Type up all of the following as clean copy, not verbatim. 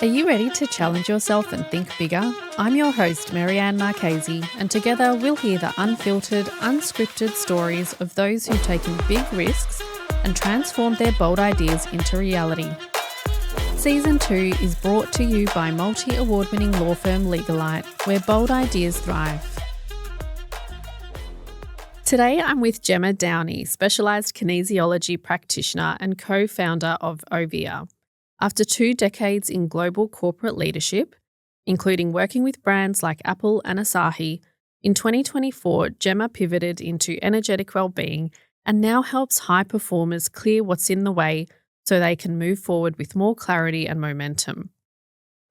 Are you ready to challenge yourself and think bigger? I'm your host, Marianne Marchesi, and together we'll hear the unfiltered, unscripted stories of those who've taken big risks and transformed their bold ideas into reality. Season 2 is brought to you by multi-award-winning law firm Legalite, where bold ideas thrive. Today I'm with Jemma Downey, specialised kinesiology practitioner and co-founder of Overe. After 2 decades in global corporate leadership, including working with brands like Apple and Asahi, in 2024, Jemma pivoted into energetic well-being and now helps high performers clear what's in the way so they can move forward with more clarity and momentum.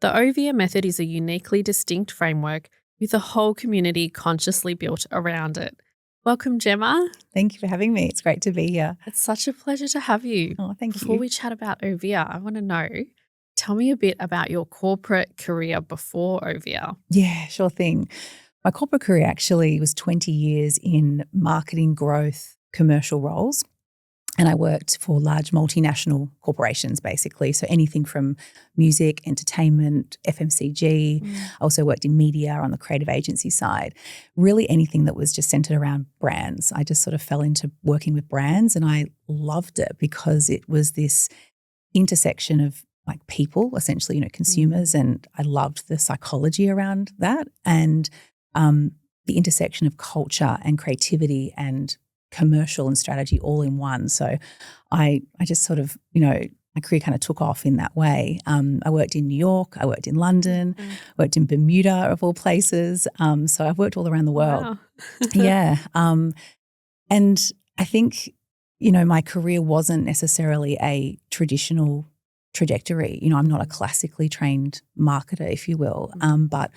The Overe method is a uniquely distinct framework with a whole community consciously built around it. Welcome, Jemma. Thank you for having me. It's great to be here. It's such a pleasure to have you. Oh, thank you. Before we chat about Overe, I want to know, tell me a bit about your corporate career before Overe. Yeah, sure thing. My corporate career actually was 20 years in marketing, growth, commercial roles. And I worked for large multinational corporations, basically. So anything from music, entertainment, FMCG. I also worked in media on the creative agency side. Really anything that was just centered around brands. I just sort of fell into working with brands and I loved it because it was this intersection of like people, essentially, consumers. And I loved the psychology around that and the intersection of culture and creativity and commercial and strategy all in one. So I just sort of, my career kind of took off in that way. I worked in New York, I worked in London, worked in Bermuda of all places. So I've worked all around the world. Wow. Yeah. And I think, my career wasn't necessarily a traditional trajectory. I'm not a classically trained marketer, if you will. But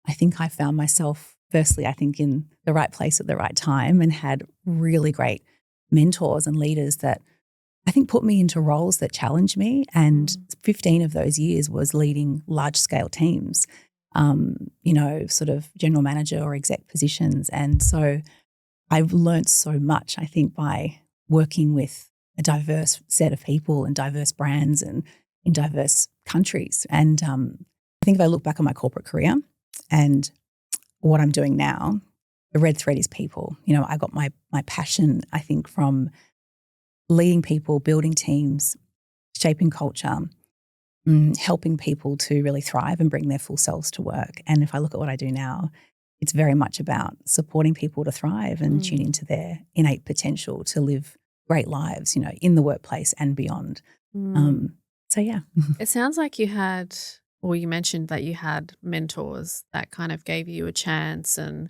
I think I found myself firstly, I think in the right place at the right time and had really great mentors and leaders that I think put me into roles that challenged me. And 15 of those years was leading large scale teams, sort of general manager or exec positions. And so I've learned so much, I think, by working with a diverse set of people and diverse brands and in diverse countries. And I think if I look back on my corporate career and what I'm doing now, the red thread is people. I got my passion, I think, from leading people, building teams, shaping culture, helping people to really thrive and bring their full selves to work. And if I look at what I do now, it's very much about supporting people to thrive and tune into their innate potential to live great lives, in the workplace and beyond. So, yeah. It sounds like you had, or you mentioned that you had mentors that kind of gave you a chance and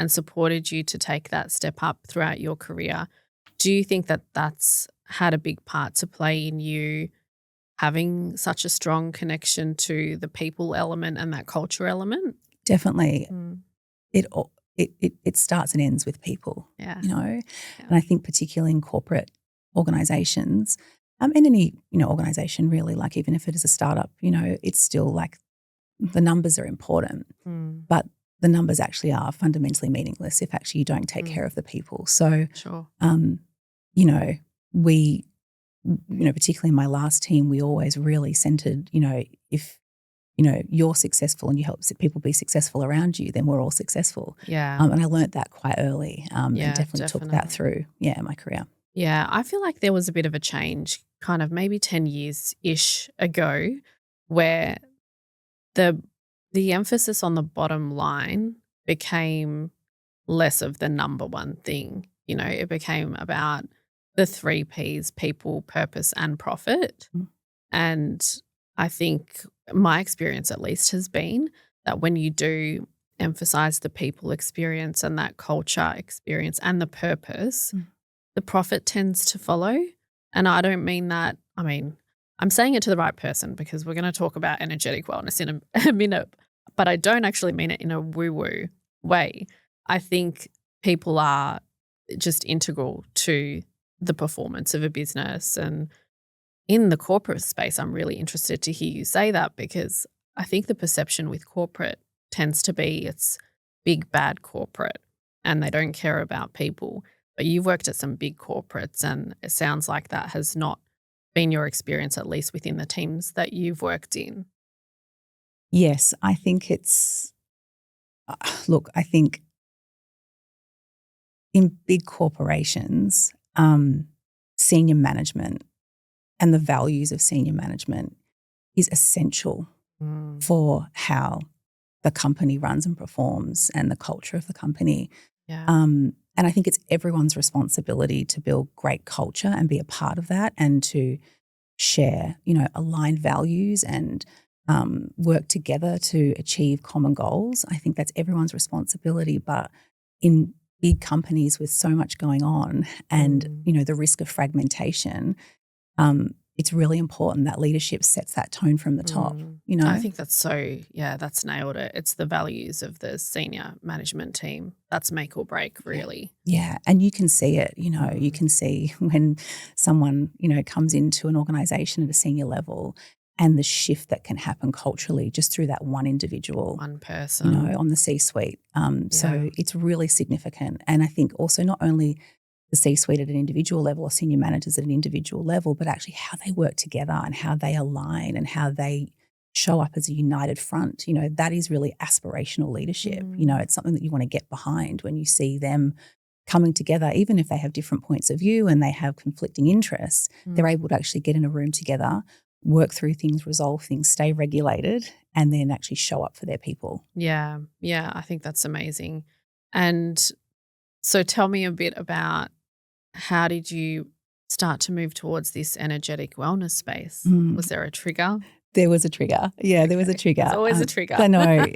supported you to take that step up throughout your career. Do you think that that's had a big part to play in you having such a strong connection to the people element and that culture element? Definitely. It starts and ends with people, Yeah. And I think particularly in corporate organizations, in any, organization really, like even if it is a startup, it's still like the numbers are important, but the numbers actually are fundamentally meaningless if actually you don't take care of the people. So, Sure. We, particularly in my last team, we always really centered, if, you're successful and you help people be successful around you, then we're all successful. Yeah. And I learnt that quite early and definitely took that through, my career. Yeah, I feel like there was a bit of a change kind of maybe 10 years-ish ago where the emphasis on the bottom line became less of the number one thing. It became about the 3 Ps, people, purpose, and profit. And I think my experience at least has been that when you do emphasize the people experience and that culture experience and the purpose, the profit tends to follow. And I don't mean that, I'm saying it to the right person because we're going to talk about energetic wellness in a minute, but I don't actually mean it in a woo-woo way. I think people are just integral to the performance of a business. And in the corporate space, I'm really interested to hear you say that because I think the perception with corporate tends to be it's big, bad corporate and they don't care about people. But you've worked at some big corporates and it sounds like that has not been your experience, at least within the teams that you've worked in. Yes, I think look, I think in big corporations, senior management and the values of senior management is essential for how the company runs and performs and the culture of the company. Yeah. And I think it's everyone's responsibility to build great culture and be a part of that and to share, aligned values and work together to achieve common goals. I think that's everyone's responsibility. But in big companies with so much going on and, the risk of fragmentation, it's really important that leadership sets that tone from the top, I think that's that's nailed it. It's the values of the senior management team. That's make or break, really. Yeah. And you can see it, you can see when someone, comes into an organization at a senior level and the shift that can happen culturally just through that one individual. One person. On the C-suite. So it's really significant. And I think also not only the C-suite at an individual level or senior managers at an individual level, but actually how they work together and how they align and how they show up as a united front. That is really aspirational leadership. It's something that you want to get behind when you see them coming together, even if they have different points of view and they have conflicting interests, they're able to actually get in a room together, work through things, resolve things, stay regulated, and then actually show up for their people. Yeah, I think that's amazing. And so tell me a bit about how did you start to move towards this energetic wellness space? Was there a trigger? There was a trigger. Yeah, there was a trigger. There's always a trigger. I know.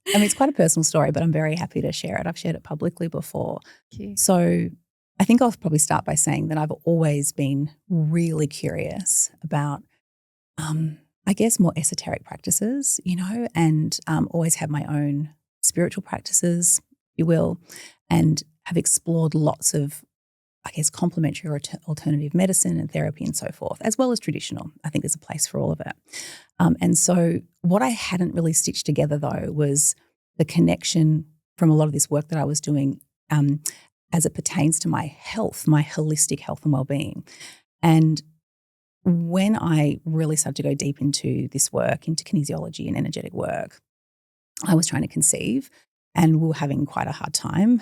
It's quite a personal story, but I'm very happy to share it. I've shared it publicly before. So I think I'll probably start by saying that I've always been really curious about, I guess, more esoteric practices, and always had my own spiritual practices, if you will, and have explored lots of, I guess, complementary or alternative medicine and therapy and so forth, as well as traditional. I think there's a place for all of it. And so what I hadn't really stitched together, though, was the connection from a lot of this work that I was doing as it pertains to my health, my holistic health and well-being. And when I really started to go deep into this work, into kinesiology and energetic work, I was trying to conceive and we were having quite a hard time.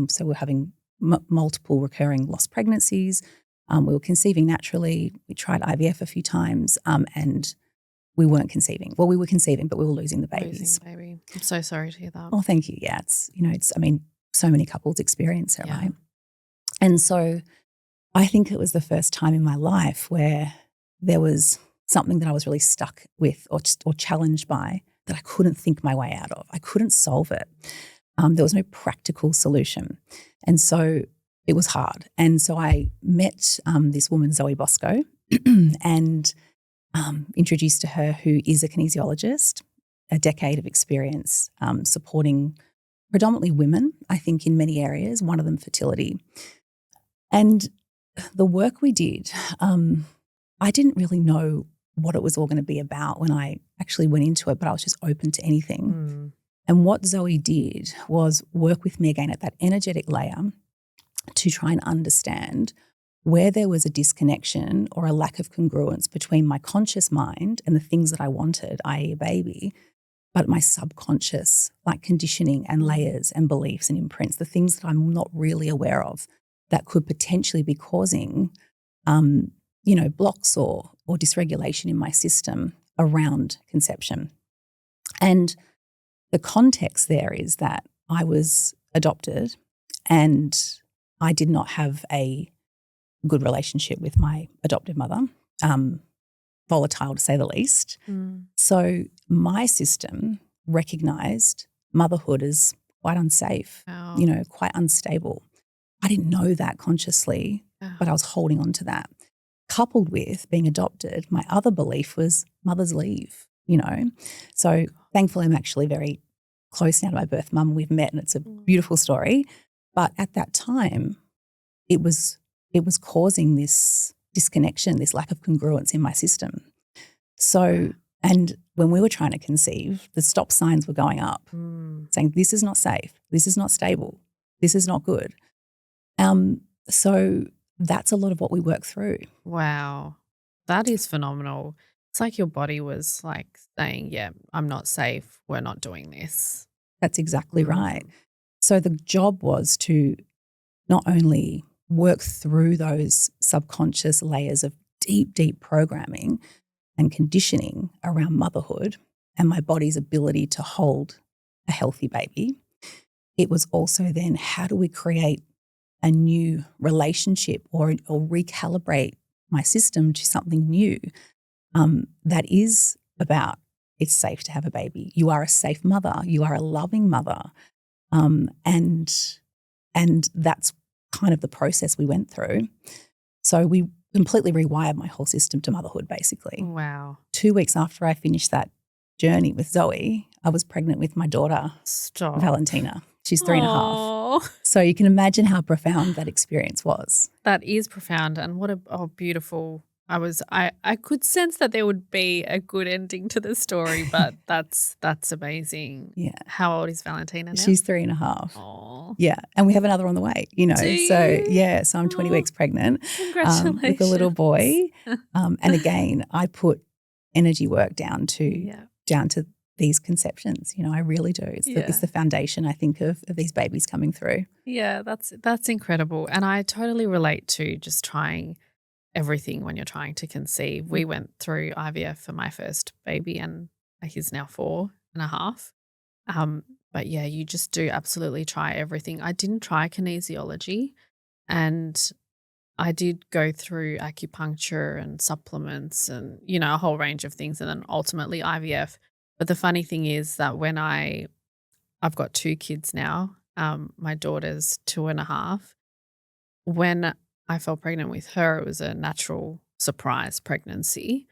So we were having multiple recurring lost pregnancies. We were conceiving naturally. We tried IVF a few times and we weren't conceiving. Well, we were conceiving, but we were losing the babies. Losing the baby. I'm so sorry to hear that. Oh, thank you. Yeah, so many couples experience it, right? And so I think it was the first time in my life where there was something that I was really stuck with or challenged by that I couldn't think my way out of. I couldn't solve it. There was no practical solution. And so it was hard. And so I met this woman, Zoe Bosco, and introduced to her, who is a kinesiologist, a decade of experience supporting predominantly women, I think, in many areas, one of them fertility. And the work we did, I didn't really know what it was all going to be about when I actually went into it, but I was just open to anything. And what Zoe did was work with me again at that energetic layer to try and understand where there was a disconnection or a lack of congruence between my conscious mind and the things that I wanted, i.e. a baby, but my subconscious, like conditioning and layers and beliefs and imprints, the things that I'm not really aware of that could potentially be causing, blocks or dysregulation in my system around conception. And the context there is that I was adopted and I did not have a good relationship with my adoptive mother, volatile to say the least. So my system recognised motherhood as quite unsafe, quite unstable. I didn't know that consciously, but I was holding on to that. Coupled with being adopted, my other belief was mothers leave, So thankfully I'm actually very close now to my birth mum. We've met and it's a beautiful story. But at that time, it was causing this disconnection, this lack of congruence in my system. So, and when we were trying to conceive, the stop signs were going up, saying this is not safe, this is not stable, this is not good. So that's a lot of what we work through. Wow, that is phenomenal. It's like your body was like saying, yeah, I'm not safe. We're not doing this. That's exactly right. So the job was to not only work through those subconscious layers of deep, deep programming and conditioning around motherhood and my body's ability to hold a healthy baby. It was also then, how do we create a new relationship or recalibrate my system to something new that is about it's safe to have a baby. You are a safe mother. You are a loving mother. And that's kind of the process we went through. So we completely rewired my whole system to motherhood, basically. Wow. 2 weeks after I finished that journey with Zoe, I was pregnant with my daughter, Stop. Valentina. She's 3.5. Aww. So you can imagine how profound that experience was. That is profound. And what a beautiful. I could sense that there would be a good ending to the story, but that's amazing. Yeah. How old is Valentina now? She's 3.5. Oh. Yeah. And we have another on the way, Do So you? yeah, so I'm 20 weeks pregnant Congratulations. with a little boy. And again, I put energy work down to these conceptions. I really do. It's the foundation, I think, of these babies coming through. Yeah, that's incredible. And I totally relate to just trying everything when you're trying to conceive. We went through IVF for my first baby and he's now 4.5. But yeah, you just do absolutely try everything. I didn't try kinesiology, and I did go through acupuncture and supplements and, a whole range of things, and then ultimately IVF. But the funny thing is that when I've got 2 kids now, my daughter's 2.5. When I fell pregnant with her, it was a natural surprise pregnancy.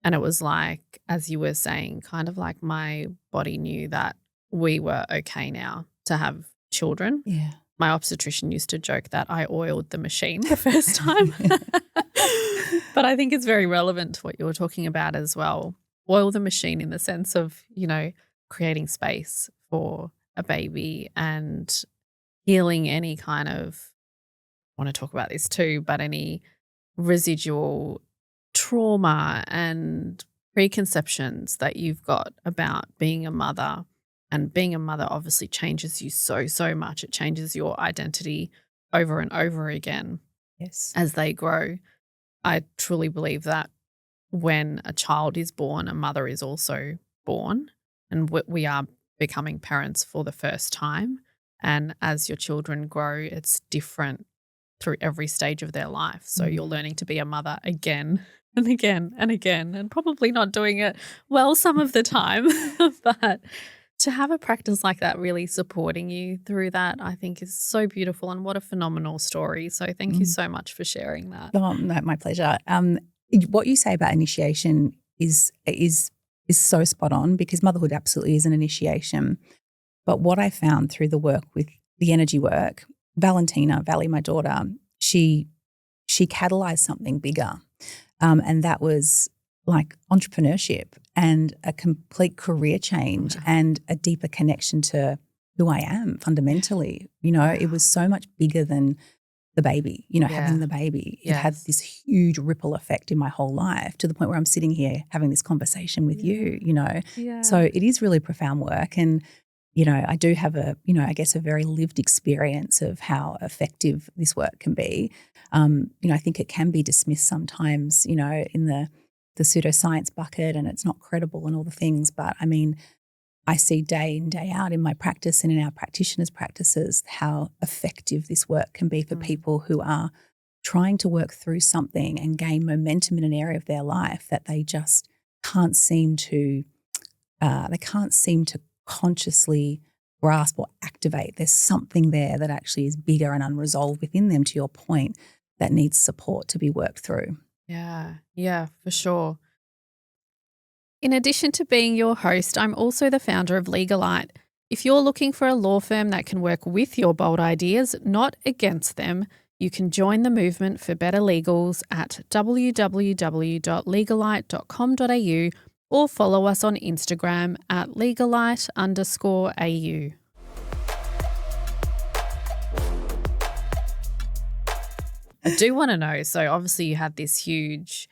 And it was like, as you were saying, kind of like my body knew that we were okay now to have children. Yeah. My obstetrician used to joke that I oiled the machine the first time. But I think it's very relevant to what you were talking about as well. Oil the machine in the sense of, creating space for a baby and healing any kind of, I want to talk about this too, but any residual trauma and preconceptions that you've got about being a mother. And being a mother obviously changes you so, so much. It changes your identity over and over again. Yes. As they grow. I truly believe that when a child is born, a mother is also born, and we are becoming parents for the first time. And as your children grow, it's different through every stage of their life. So you're learning to be a mother again and again and again, and probably not doing it well some of the time. But to have a practice like that really supporting you through that, I think is so beautiful, and what a phenomenal story. So thank you so much for sharing that. Oh, no, my pleasure. What you say about initiation is so spot on, because motherhood absolutely is an initiation. But what I found through the work with the energy work, Valley, my daughter, she catalyzed something bigger. And that was like entrepreneurship and a complete career change and a deeper connection to who I am fundamentally. It was so much bigger than the baby, having the baby. It had this huge ripple effect in my whole life, to the point where I'm sitting here having this conversation with you, Yeah. So it is really profound work. And, I do have a very lived experience of how effective this work can be. I think it can be dismissed sometimes, in the pseudoscience bucket, and it's not credible and all the things. But I mean, I see day in, day out in my practice and in our practitioners' practices how effective this work can be for people who are trying to work through something and gain momentum in an area of their life that they just can't seem to consciously grasp or activate. There's something there that actually is bigger and unresolved within them, to your point, that needs support to be worked through. Yeah, for sure. In addition to being your host, I'm also the founder of Legalite. If you're looking for a law firm that can work with your bold ideas, not against them, you can join the movement for better legals at www.legalite.com.au or follow us on Instagram at legalite_au. I do want to know, so obviously you had this huge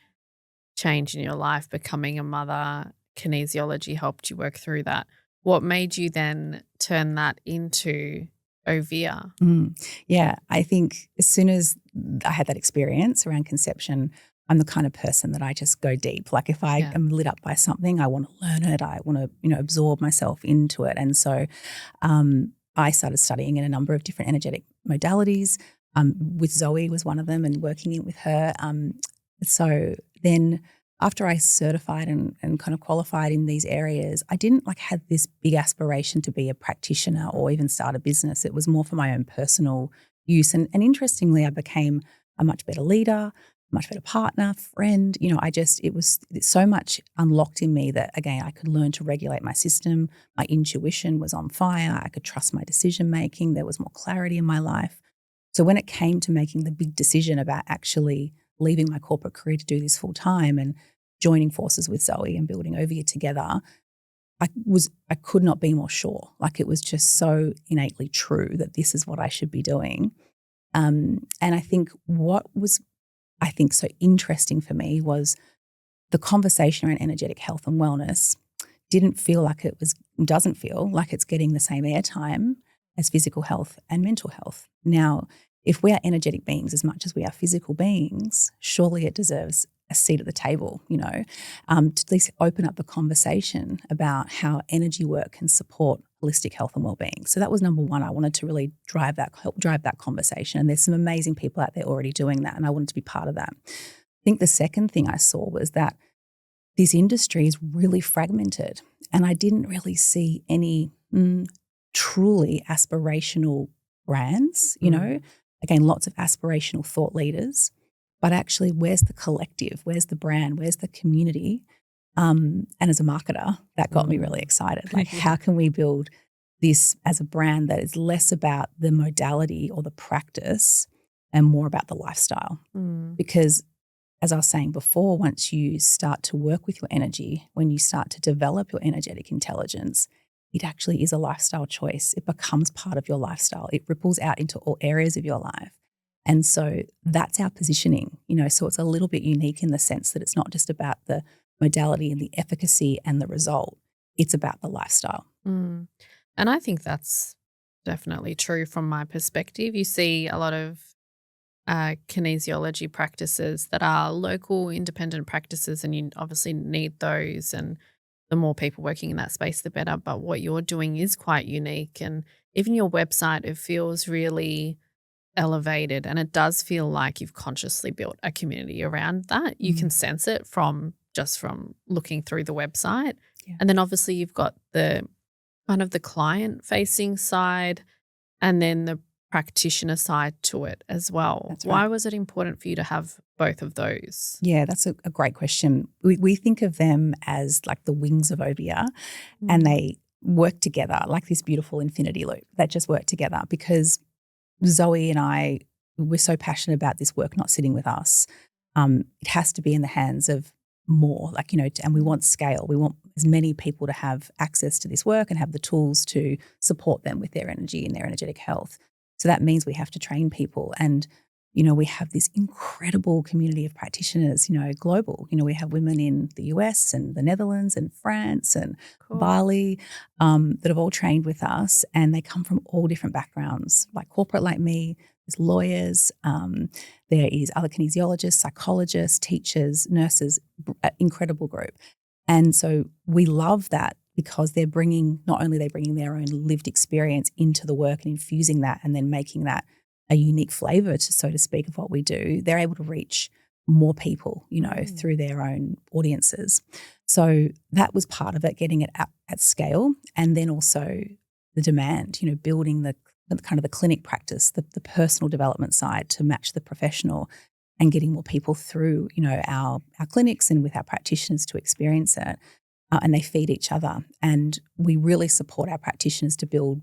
change in your life, becoming a mother, kinesiology helped you work through that. What made you then turn that into Overe? Yeah, I think as soon as I had that experience around conception, I'm the kind of person that I just go deep. Like if I Yeah. am lit up by something, I want to learn it. I want to, absorb myself into it. And so I started studying in a number of different energetic modalities. With Zoe was one of them, and working in with her. So then after I certified and kind of qualified in these areas, I didn't have this big aspiration to be a practitioner or even start a business. It was more for my own personal use. And interestingly, I became a much better leader, much better partner, friend. It's so much unlocked in me that, again, I could learn to regulate my system. My intuition was on fire. I could trust my decision making. There was more clarity in my life. So when it came to making the big decision about actually leaving my corporate career to do this full time and joining forces with Zoe and building Overe together, I could not be more sure. It was just so innately true that this is what I should be doing. And I think what was, so interesting for me was the conversation around energetic health and wellness doesn't feel like it's getting the same airtime as physical health and mental health. Now, if we are energetic beings as much as we are physical beings, surely it deserves a seat at the table, to at least open up the conversation about how energy work can support holistic health and well-being. So that was number one. I wanted to really help drive that conversation. And there's some amazing people out there already doing that, and I wanted to be part of that. I think the second thing I saw was that this industry is really fragmented, and I didn't really see any truly aspirational brands, Again, lots of aspirational thought leaders, but actually where's the collective, where's the brand, where's the community? And as a marketer, that got me really excited. How can we build this as a brand that is less about the modality or the practice and more about the lifestyle? Because as I was saying before, once you start to work with your energy, when you start to develop your energetic intelligence, it actually is a lifestyle choice. It becomes part of your lifestyle. It ripples out into all areas of your life. And so that's our positioning, so it's a little bit unique in the sense that it's not just about the modality and the efficacy and the result. It's about the lifestyle. And I think that's definitely true from my perspective. You see a lot of kinesiology practices that are local independent practices, and you obviously need those, and the more people working in that space, the better. But what you're doing is quite unique. And even your website, it feels really elevated, and it does feel like you've consciously built a community around that. You can sense it from looking through the website. Yeah. And then obviously you've got the kind of the client facing side and then the practitioner side to it as well. That's Why right. was it important for you to have both of those? Yeah, that's a great question. We think of them as the wings of Overe, and they work together like this beautiful infinity loop that just work together because Zoe and I, we're so passionate about this work not sitting with us. It has to be in the hands of more, and we want scale. We want as many people to have access to this work and have the tools to support them with their energy and their energetic health. So that means we have to train people. And, we have this incredible community of practitioners, global. We have women in the US and the Netherlands and France and Bali that have all trained with us, and they come from all different backgrounds, like corporate like me. There's lawyers, there is other kinesiologists, psychologists, teachers, nurses, incredible group. And so we love that because not only are they bringing their own lived experience into the work and infusing that and then making that a unique flavor, so to speak, of what we do, they're able to reach more people, through their own audiences. So that was part of it, getting it at scale. And then also the demand, building the kind of the clinic practice, the personal development side to match the professional, and getting more people through, our clinics and with our practitioners to experience it. And they feed each other. And we really support our practitioners to build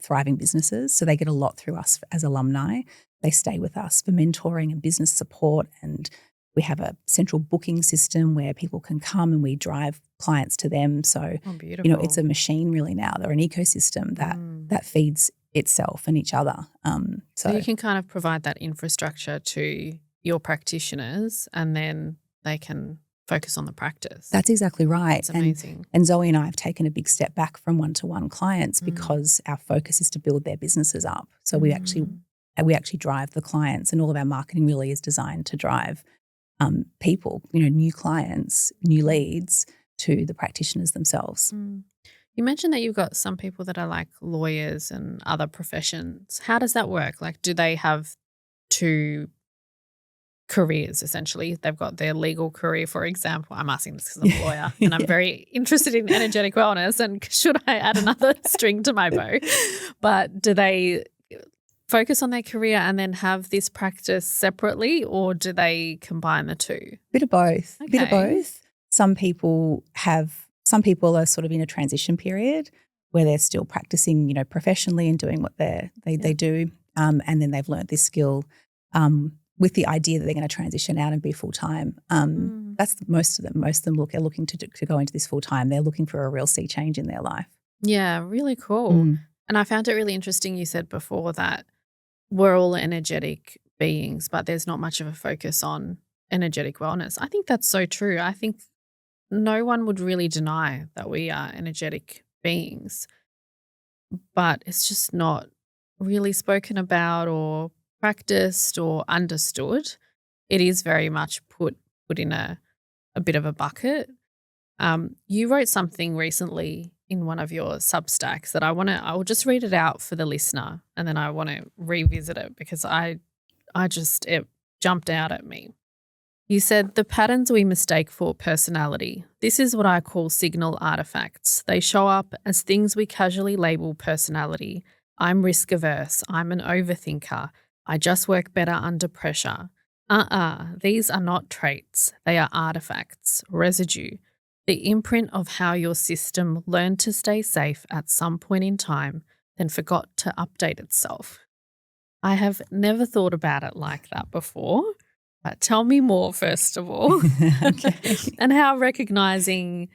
thriving businesses. So they get a lot through us as alumni. They stay with us for mentoring and business support. And we have a central booking system where people can come and we drive clients to them. So, beautiful. It's a machine really now. They're an ecosystem that feeds itself and each other. So you can kind of provide that infrastructure to your practitioners, and then they can focus on the practice. That's exactly right. It's amazing. And Zoe and I have taken a big step back from one-to-one clients because our focus is to build their businesses up. So we actually drive the clients, and all of our marketing really is designed to drive people, new clients, new leads to the practitioners themselves. You mentioned that you've got some people that are like lawyers and other professions. How does that work? Like, do they have two careers essentially? They've got their legal career, for example. I'm asking this because I'm a lawyer and I'm very interested in energetic wellness, and should I add another string to my bow? But do they focus on their career and then have this practice separately, or do they combine the two? Bit of both. Okay. Bit of both. Some people are sort of in a transition period where they're still practicing, professionally and doing what they do. And then they've learnt this skill with the idea that they're going to transition out and be full-time. That's most of them. Most of them are looking to go into this full-time. They're looking for a real sea change in their life. Yeah, really cool. And I found it really interesting you said before that we're all energetic beings, but there's not much of a focus on energetic wellness. I think that's so true. I think no one would really deny that we are energetic beings, but it's just not really spoken about or practiced or understood. It is very much put in a bit of a bucket. You wrote something recently in one of your Substacks that I will just read it out for the listener, and then I want to revisit it because it jumped out at me. You said, the patterns we mistake for personality. This is what I call signal artifacts. They show up as things we casually label personality. I'm risk averse. I'm an overthinker. I just work better under pressure. These are not traits. They are artifacts, residue, the imprint of how your system learned to stay safe at some point in time, then forgot to update itself. I have never thought about it like that before. But tell me more, first of all, Okay. and how recognizing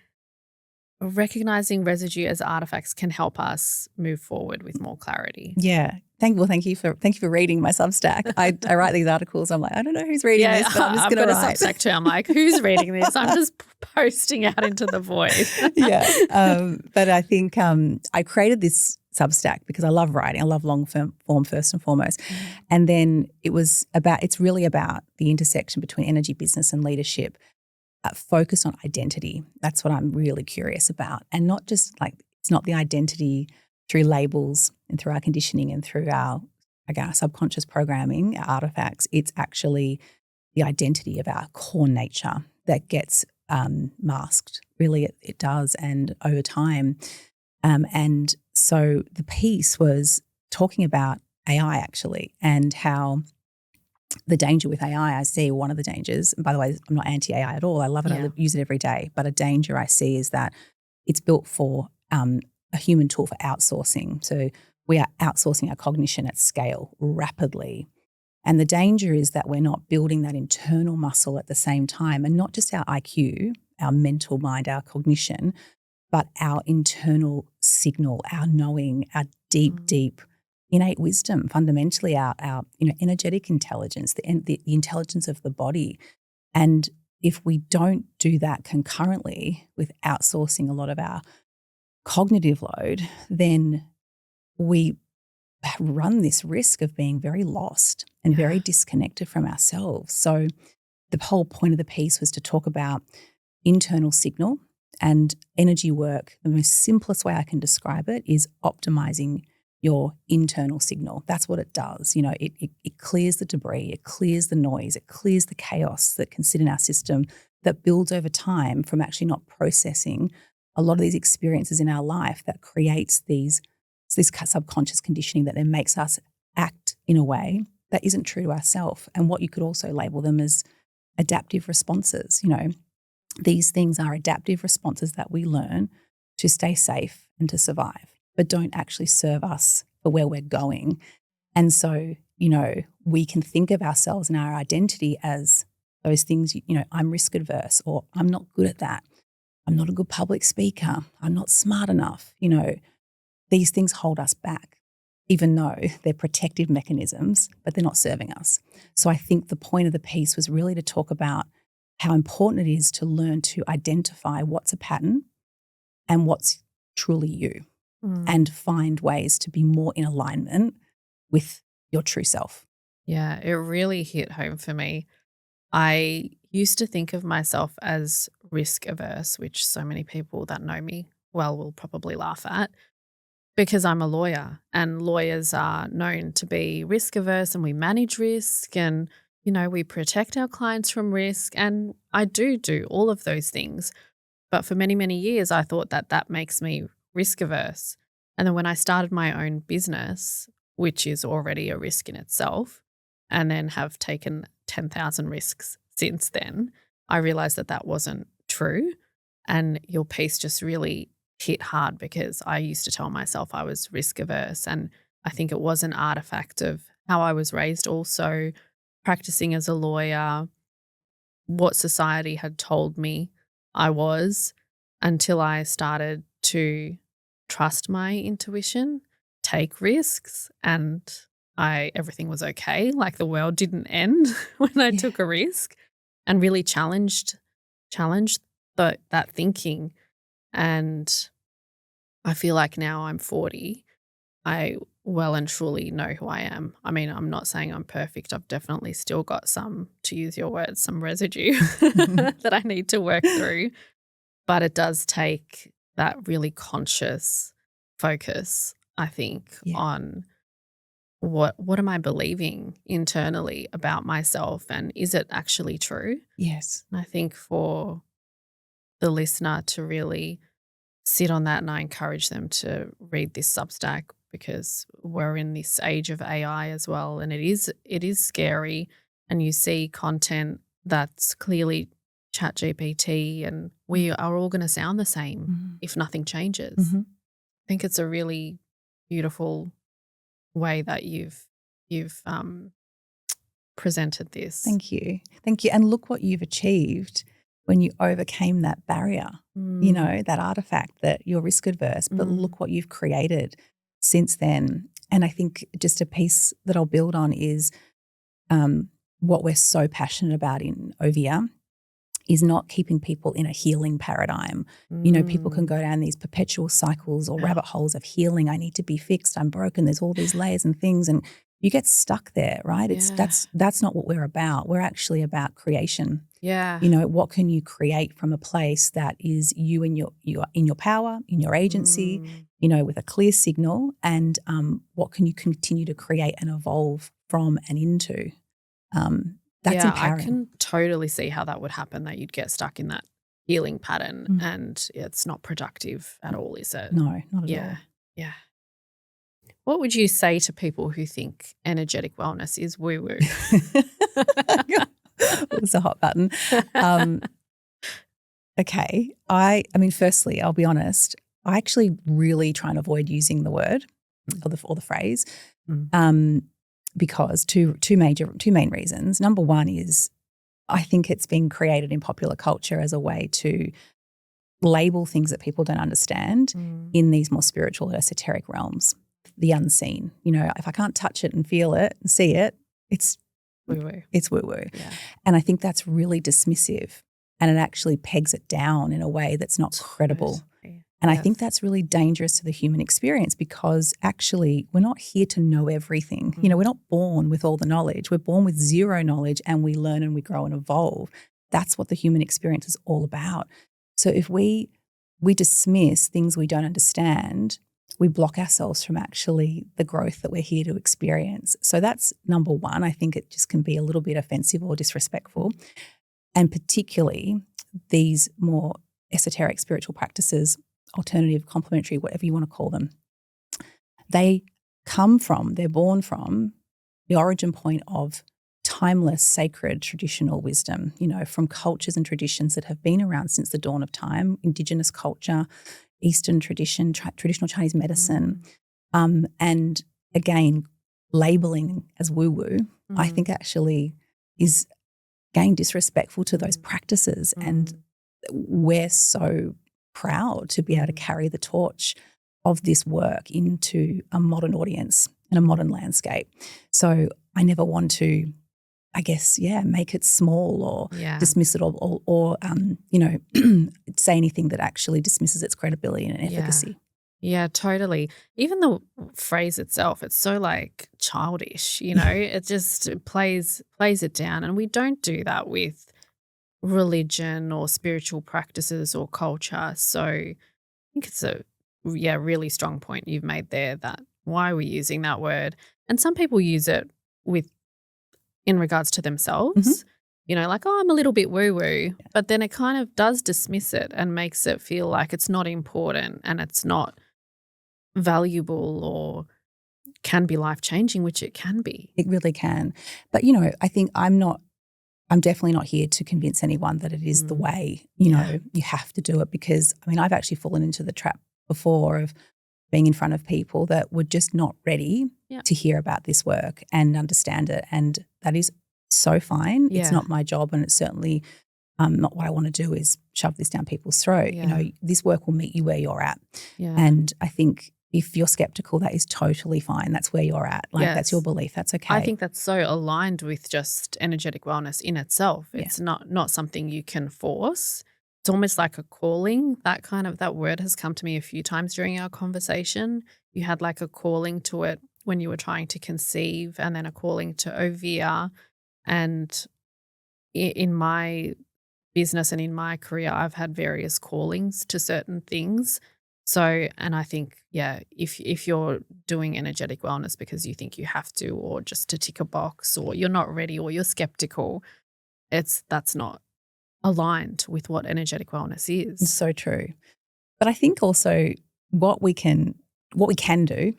residue as artifacts can help us move forward with more clarity. Yeah. Thank you for reading my Substack. I write these articles. I'm like, I don't know who's reading this, but I'm just going to write. I've got a Substack too. I'm like, who's reading this? I'm just posting out into the void. Yeah. But I think I created this Substack because I love writing. I love long form first and foremost. And then it's really about the intersection between energy, business and leadership, focus on identity. That's what I'm really curious about. And not just it's not the identity through labels and through our conditioning and through our subconscious programming, our artifacts. It's actually the identity of our core nature that gets masked. Really, it does. And over time, and so the piece was talking about AI actually, and how the danger with AI, I see one of the dangers, and by the way, I'm not anti-AI at all. I love it. I use it every day. But a danger I see is that it's built for a human tool for outsourcing. So we are outsourcing our cognition at scale rapidly. And the danger is that we're not building that internal muscle at the same time, and not just our IQ, our mental mind, our cognition, but our internal signal, our knowing, our deep innate wisdom, fundamentally our energetic intelligence, the intelligence of the body. And if we don't do that concurrently with outsourcing a lot of our cognitive load, then we run this risk of being very lost and very disconnected from ourselves. So the whole point of the piece was to talk about internal signal and energy work. The most simplest way I can describe it is optimizing your internal signal. That's what it does. It clears the debris, it clears the noise, it clears the chaos that can sit in our system that builds over time from actually not processing a lot of these experiences in our life that creates this subconscious conditioning that then makes us act in a way that isn't true to ourselves. And what you could also label them as adaptive responses. These things are adaptive responses that we learn to stay safe and to survive, but don't actually serve us for where we're going. And so, we can think of ourselves and our identity as those things, I'm risk adverse, or I'm not good at that. I'm not a good public speaker. I'm not smart enough. These things hold us back, even though they're protective mechanisms, but they're not serving us. So I think the point of the piece was really to talk about how important it is to learn to identify what's a pattern and what's truly you, and find ways to be more in alignment with your true self. Yeah, it really hit home for me. I used to think of myself as risk averse, which so many people that know me well will probably laugh at, because I'm a lawyer and lawyers are known to be risk averse, and we manage risk and, we protect our clients from risk. And I do all of those things. But for many, many years, I thought that that makes me risk averse. And then when I started my own business, which is already a risk in itself, and then have taken 10,000 risks since then, I realized that that wasn't true. And your piece just really hit hard, because I used to tell myself I was risk averse. And I think it was an artifact of how I was raised, also practicing as a lawyer, what society had told me I was, until I started to trust my intuition, take risks, and everything was okay. Like the world didn't end when I took a risk, and really challenged that thinking. And I feel like now I'm 40, I well and truly know who I am. I mean, I'm not saying I'm perfect. I've definitely still got some, to use your words, some residue that I need to work through. But it does take that really conscious focus, I think, on what am I believing internally about myself, and is it actually true? Yes. And I think for the listener to really sit on that, and I encourage them to read this Substack, because we're in this age of AI as well, and it is scary, and you see content that's clearly ChatGPT, and we are all going to sound the same if nothing changes. I think it's a really beautiful way that you've presented this. Thank you. And look what you've achieved when you overcame that barrier, that artifact that you're risk adverse, but look what you've created since then. And I think just a piece that I'll build on is what we're so passionate about in Overe is not keeping people in a healing paradigm. People can go down these perpetual cycles or rabbit holes of healing. I need to be fixed. I'm broken. There's all these layers and things, and you get stuck there, right? That's not what we're about. We're actually about creation. Yeah. What can you create from a place that is you in your power, in your agency, with a clear signal, and what can you continue to create and evolve from and into? That's empowering. I can totally see how that would happen, that you'd get stuck in that healing pattern, and it's not productive at all, is it? No, not at all. Yeah. What would you say to people who think energetic wellness is woo-woo? It's a hot button. Okay. I mean, firstly, I'll be honest, I actually really try and avoid using the word or the phrase because two main reasons. Number one is I think it's been created in popular culture as a way to label things that people don't understand in these more spiritual, esoteric realms, the unseen. If I can't touch it and feel it and see it, it's woo-woo. It's woo-woo. Yeah. And I think that's really dismissive, and it actually pegs it down in a way that's not credible. And I think that's really dangerous to the human experience, because actually we're not here to know everything. We're not born with all the knowledge. We're born with zero knowledge, and we learn and we grow and evolve. That's what the human experience is all about. So if we dismiss things we don't understand, we block ourselves from actually the growth that we're here to experience. So that's number one. I think it just can be a little bit offensive or disrespectful. And particularly these more esoteric spiritual practices, alternative, complementary, whatever you want to call them, they're born from the origin point of timeless, sacred, traditional wisdom, from cultures and traditions that have been around since the dawn of time, Indigenous culture, Eastern tradition, traditional Chinese medicine. And again, labeling as woo-woo, I think actually is, again, disrespectful to those practices. And we're so proud to be able to carry the torch of this work into a modern audience and a modern landscape. So I never want to I guess, make it small or Yeah. dismiss it or say anything that actually dismisses its credibility and efficacy. Yeah, totally. Even the phrase itself, it's so like childish, it just plays it down. And we don't do that with religion or spiritual practices or culture. So I think it's a really strong point you've made there, that why are we using that word? And some people use it in regards to themselves, like, oh, I'm a little bit woo-woo, but then it kind of does dismiss it and makes it feel like it's not important and it's not valuable or can be life-changing, which it can be. It really can. But, I think I'm definitely not here to convince anyone that it is the way, you have to do it, because, I've actually fallen into the trap before of being in front of people that were just not ready to hear about this work and understand it. And that is so fine. Yeah. It's not my job, and it's certainly not what I want to do is shove this down people's throat. Yeah. This work will meet you where you're at. Yeah. And I think if you're skeptical, that is totally fine. That's where you're at. Like, that's your belief. That's okay. I think that's so aligned with just energetic wellness in itself. Yeah. It's not something you can force. It's almost like a calling. That word has come to me a few times during our conversation. You had like a calling to it when you were trying to conceive, and then a calling to Overe. And in my business and in my career, I've had various callings to certain things. So, and I think, if you're doing energetic wellness because you think you have to, or just to tick a box, or you're not ready, or you're skeptical, that's not aligned with what energetic wellness is. It's so true. But I think also what we can do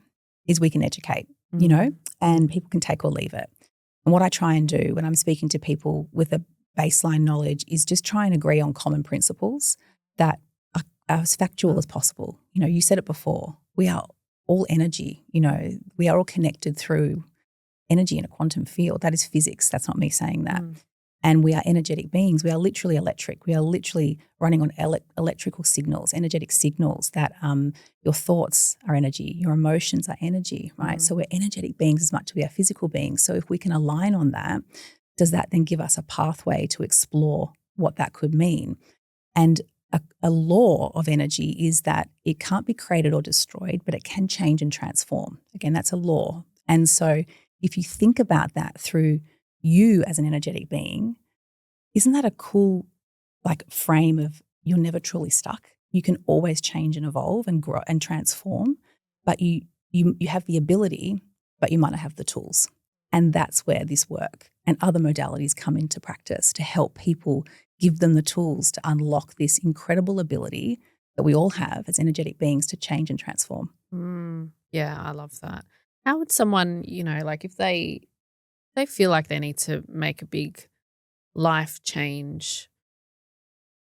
is we can educate, and people can take or leave it. And what I try and do when I'm speaking to people with a baseline knowledge is just try and agree on common principles that are as factual as possible. You said it before. We are all energy, we are all connected through energy in a quantum field. That is physics. That's not me saying that. And we are energetic beings. We are literally electric. We are literally running on electrical signals, energetic signals that your thoughts are energy, your emotions are energy, right? So we're energetic beings as much as we are physical beings. So if we can align on that, does that then give us a pathway to explore what that could mean? And a law of energy is that it can't be created or destroyed, but it can change and transform. Again, that's a law. And so if you think about that through you as an energetic being, isn't that a cool frame of you're never truly stuck? You can always change and evolve and grow and transform, but you have the ability, but you might not have the tools. And that's where this work and other modalities come into practice to help people, give them the tools to unlock this incredible ability that we all have as energetic beings to change and transform. Yeah, I love that. How would someone, if they feel like they need to make a big life change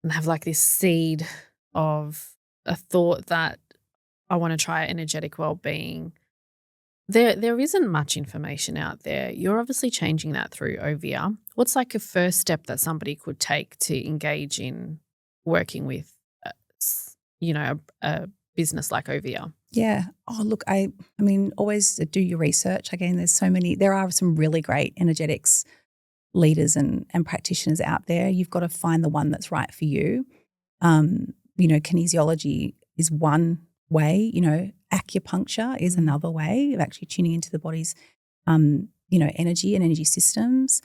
and have like this seed of a thought that I want to try energetic well-being, there isn't much information out there. You're obviously changing that through Overe. What's like a first step that somebody could take to engage in working with, a business like Overe? Yeah. Oh, look, I mean, always do your research. Again, there are some really great energetics leaders and practitioners out there. You've got to find the one that's right for you. Kinesiology is one way, acupuncture is another way of actually tuning into the body's, energy and energy systems.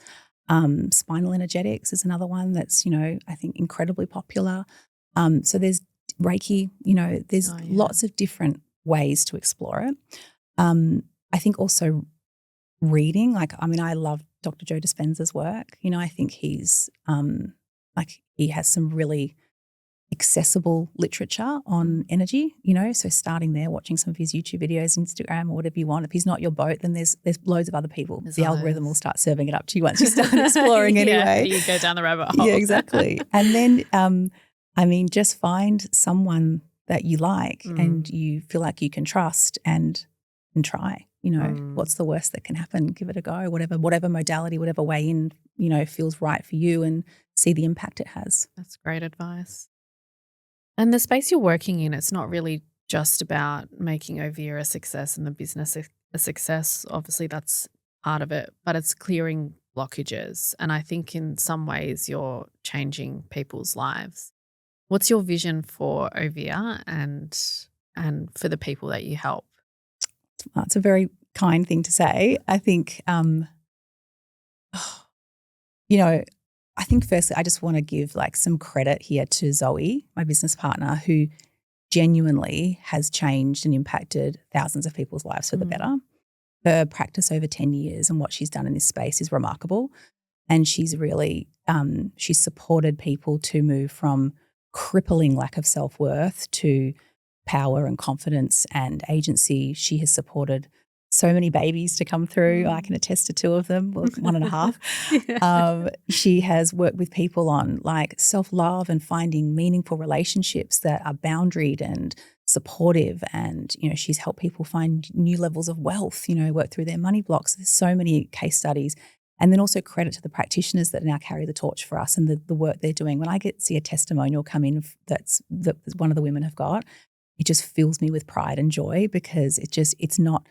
Spinal energetics is another one that's, I think incredibly popular. So there's Reiki, there's lots of different ways to explore it. I think also reading, I love Dr. Joe Dispenza's work. I think he's he has some really accessible literature on energy, so starting there, watching some of his YouTube videos, Instagram, or whatever you want. If he's not your boat, then there's loads of other people. The algorithm will start serving it up to you once you start exploring anyway. You go down the rabbit hole. Yeah, exactly. And then just find someone that you like and you feel like you can trust and try. What's the worst that can happen? Give it a go, whatever modality, whatever way in, feels right for you, and see the impact it has. That's great advice. And the space you're working in, it's not really just about making Overe a success and the business a success. Obviously, that's part of it, but it's clearing blockages. And I think in some ways you're changing people's lives. What's your vision for Overe and for the people that you help? It's a very kind thing to say. I think, I think firstly, I just want to give like some credit here to Zoe, my business partner, who genuinely has changed and impacted thousands of people's lives for the better. Her practice over 10 years and what she's done in this space is remarkable. And she's really, she's supported people to move from crippling lack of self-worth to power and confidence and agency. She has supported so many babies to come through. I can attest to 2 of them, well, 1.5. Yeah. She has worked with people on like self-love and finding meaningful relationships that are boundaried and supportive. And, she's helped people find new levels of wealth, work through their money blocks. There's so many case studies. And then also credit to the practitioners that now carry the torch for us and the work they're doing. When I see a testimonial come in that one of the women have got, it just fills me with pride and joy because it's not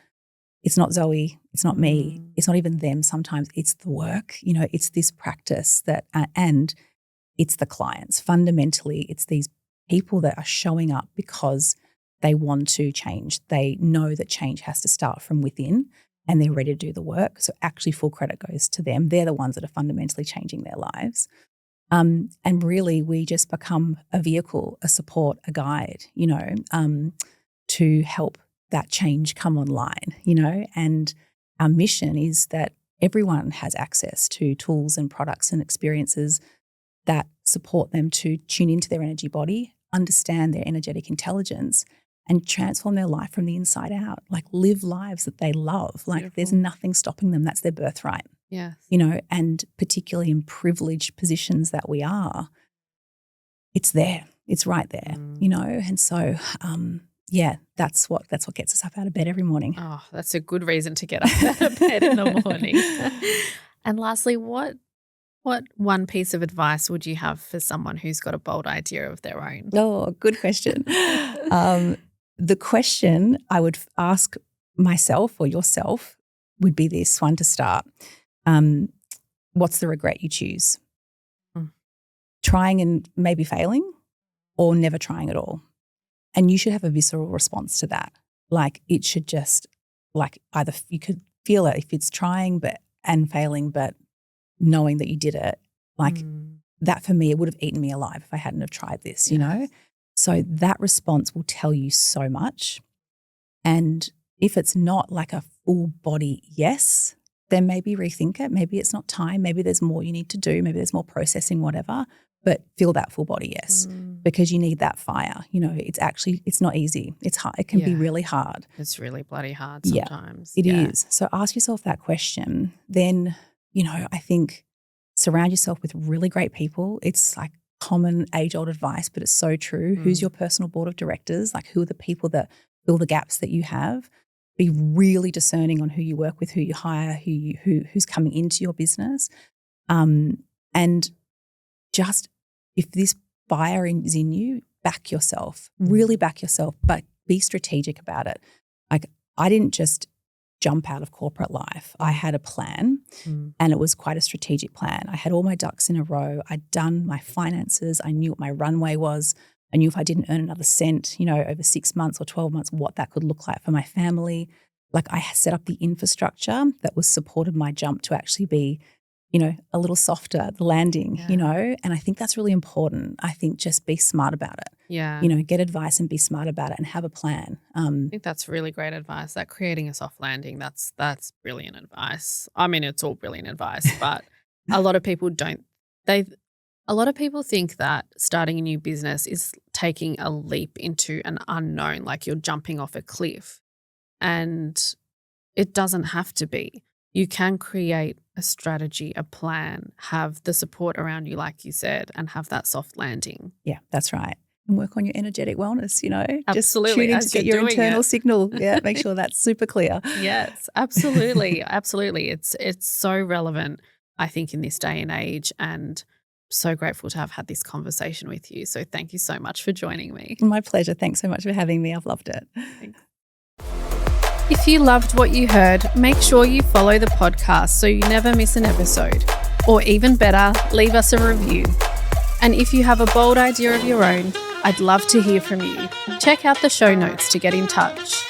Zoe, it's not me, it's not even them. Sometimes it's the work, it's this practice that, and it's the clients. Fundamentally, it's these people that are showing up because they want to change. They know that change has to start from within and they're ready to do the work. So actually full credit goes to them. They're the ones that are fundamentally changing their lives. And really we just become a vehicle, a support, a guide, to help that change come online, and our mission is that everyone has access to tools and products and experiences that support them to tune into their energy body, understand their energetic intelligence, and transform their life from the inside out, like live lives that they love. Like Beautiful. There's nothing stopping them. That's their birthright. Yes. And particularly in privileged positions that we are, it's there. It's right there, And so, that's what gets us up out of bed every morning. Oh, that's a good reason to get up out of bed in the morning. And lastly, what one piece of advice would you have for someone who's got a bold idea of their own? Oh, good question. The question I would ask myself or yourself would be this one to start. What's the regret you choose? Trying and maybe failing, or never trying at all? And you should have a visceral response to that. Like it should just either you could feel it if it's trying and failing, but knowing that you did it. That for me, it would have eaten me alive if I hadn't have tried this, So that response will tell you so much. And if it's not like a full body yes, then maybe rethink it. Maybe it's not time. Maybe there's more you need to do. Maybe there's more processing, whatever. But feel that full body yes, because you need that fire. It's not easy. It's hard. It can be really hard. It's really bloody hard sometimes. It is. So ask yourself that question. Then, I think surround yourself with really great people. It's like common age-old advice, but it's so true. Who's your personal board of directors? Like who are the people that fill the gaps that you have? Be really discerning on who you work with, who you hire, who's coming into your business. And just if this fire is in you, back yourself, really back yourself, but be strategic about it. Like I didn't just jump out of corporate life. I had a plan and it was quite a strategic plan. I had all my ducks in a row. I'd done my finances. I knew what my runway was. I knew if I didn't earn another cent, over 6 months or 12 months, what that could look like for my family. Like I set up the infrastructure that was supported my jump to actually be, a little softer, the landing, and I think that's really important. I think just be smart about it. Yeah. Get advice and be smart about it and have a plan. I think that's really great advice. That creating a soft landing, that's brilliant advice. I mean, it's all brilliant advice, but a lot of people a lot of people think that starting a new business is taking a leap into an unknown, like you're jumping off a cliff. And it doesn't have to be. You can create a strategy, a plan, have the support around you, like you said, and have that soft landing. Yeah, that's right. And work on your energetic wellness, Absolutely. Just tuning to get your internal signal. Yeah, make sure that's super clear. Yes, absolutely. Absolutely. It's so relevant, I think, in this day and age, and so grateful to have had this conversation with you. So thank you so much for joining me. My pleasure. Thanks so much for having me. I've loved it. Thanks. If you loved what you heard, make sure you follow the podcast so you never miss an episode. Or even better, leave us a review. And if you have a bold idea of your own, I'd love to hear from you. Check out the show notes to get in touch.